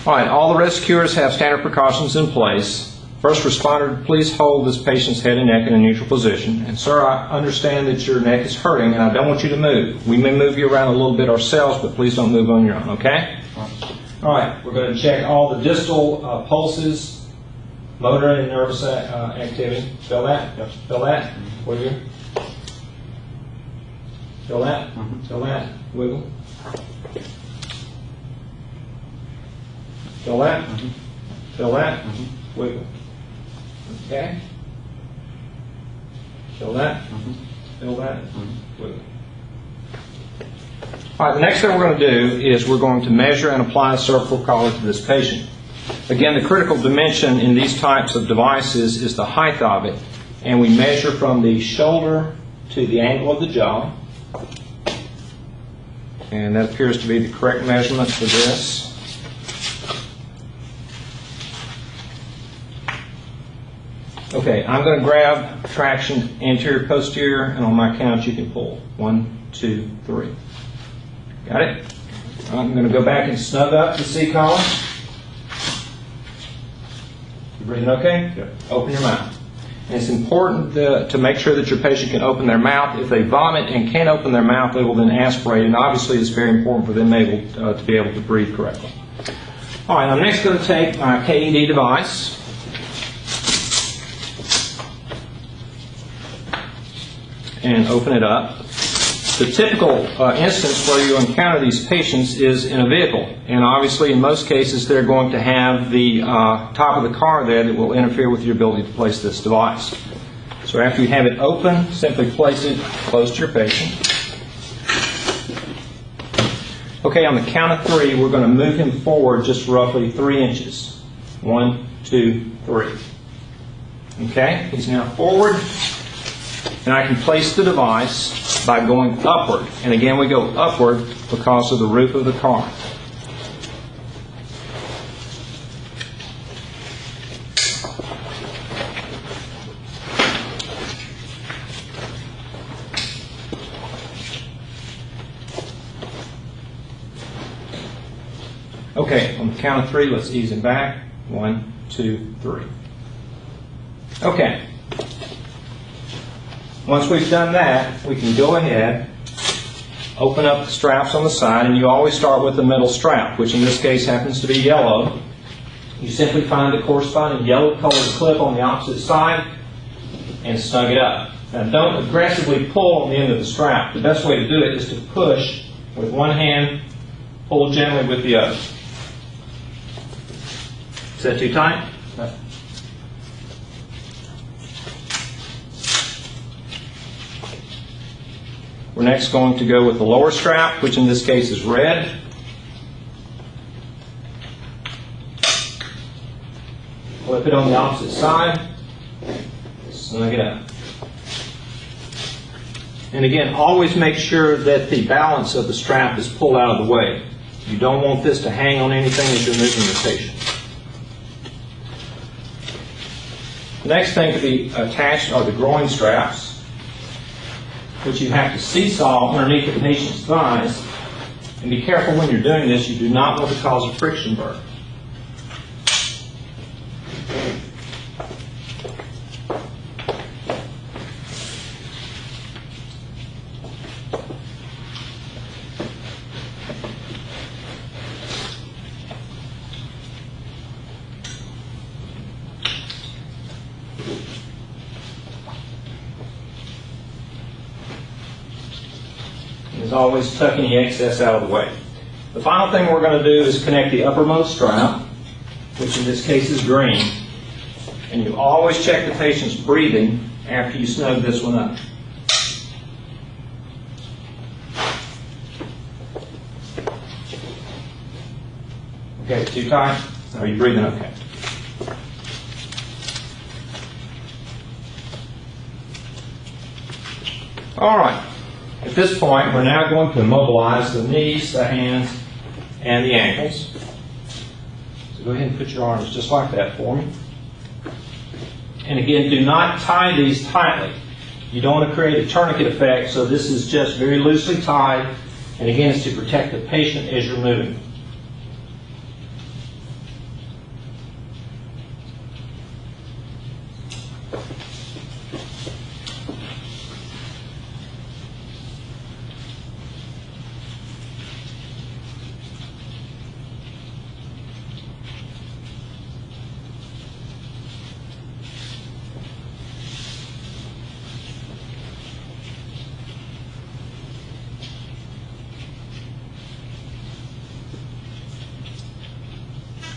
All right, all the rescuers have standard precautions in place. First responder, please hold this patient's head and neck in a neutral position. And sir, I understand that your neck is hurting and I don't want you to move. We may move you around a little bit ourselves, but please don't move on your own, okay? All right, we're going to check all the distal pulses, motor and nervous activity. Feel that? Yep. Feel that? Wiggle. Feel that? Feel that? Wiggle. Feel that? Feel that? Wiggle. Okay? Feel that? Feel that? Wiggle. All right, the next thing we're going to do is we're going to measure and apply a cervical collar to this patient. Again, the critical dimension in these types of devices is the height of it, and we measure from the shoulder to the angle of the jaw. And that appears to be the correct measurement for this. Okay, I'm going to grab traction anterior, posterior, and on my count you can pull. 1, 2, 3. Got it? All right, I'm going to go back and snug up the C-collar. You breathing okay? Yep. Open your mouth. And it's important to make sure that your patient can open their mouth. If they vomit and can't open their mouth, they will then aspirate, and obviously it's very important for them to be able to breathe correctly. All right, I'm next going to take my KED device. And open it up. The typical instance where you encounter these patients is in a vehicle, and obviously in most cases they're going to have the top of the car there that will interfere with your ability to place this device. So after you have it open, simply place it close to your patient. Okay, on the count of 3, we're going to move him forward just roughly 3 inches. 1, 2, 3. Okay, he's now forward. And I can place the device by going upward. And again, we go upward because of the roof of the car. Okay, on the count of 3, let's ease him back. 1, 2, 3. Okay. Once we've done that, we can go ahead, open up the straps on the side, and you always start with the middle strap, which in this case happens to be yellow. You simply find the corresponding yellow colored clip on the opposite side and snug it up. Now don't aggressively pull on the end of the strap. The best way to do it is to push with one hand, pull gently with the other. Is that too tight? No. We're next going to go with the lower strap, which in this case is red. Flip it on the opposite side. Snug it up. And again, always make sure that the balance of the strap is pulled out of the way. You don't want this to hang on anything as you're moving the patient. The next thing to be attached are the groin straps, which you have to seesaw underneath the patient's thighs. And be careful when you're doing this, you do not want to cause a friction burn. As always, tuck any excess out of the way. The final thing we're going to do is connect the uppermost strap, which in this case is green. And you always check the patient's breathing after you snug this one up. Okay, too tight? Are you breathing okay? All right. At this point, we're now going to immobilize the knees, the hands, and the ankles. So go ahead and put your arms just like that for me. And again, do not tie these tightly. You don't want to create a tourniquet effect, so this is just very loosely tied. And again, it's to protect the patient as you're moving.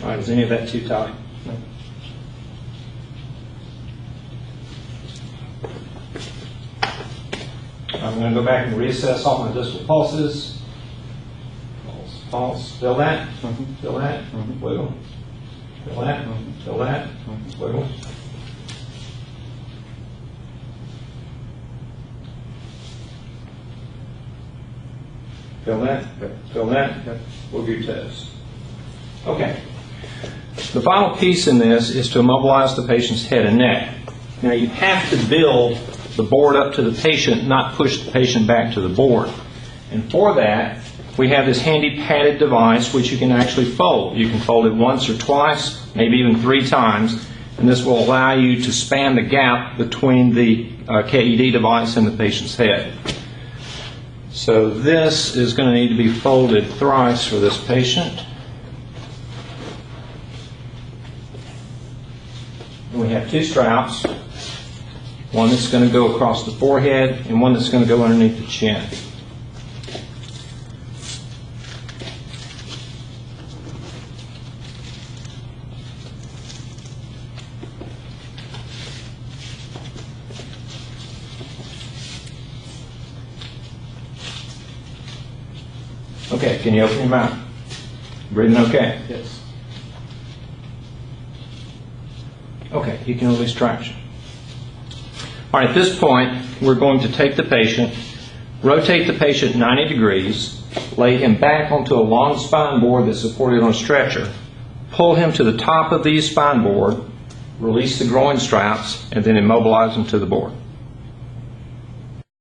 All right, is any of that too tight? No. I'm going to go back and reassess all my distal pulses. Pulse, pulse. Feel that? Feel that? Wiggle. Feel that? Feel that? Wiggle. Feel that? Feel that? Wiggle your toes. Okay. The final piece in this is to immobilize the patient's head and neck. Now you have to build the board up to the patient, not push the patient back to the board. And for that, we have this handy padded device which you can actually fold. You can fold it once or twice, maybe even 3 times, and this will allow you to span the gap between the KED device and the patient's head. So this is going to need to be folded thrice for this patient. And we have 2 straps, one that's going to go across the forehead and one that's going to go underneath the chin. Okay, can you open your mouth? Breathing okay? Yes. Okay, you can release traction. All right, at this point, we're going to take the patient, rotate the patient 90 degrees, lay him back onto a long spine board that's supported on a stretcher, pull him to the top of the spine board, release the groin straps, and then immobilize him to the board.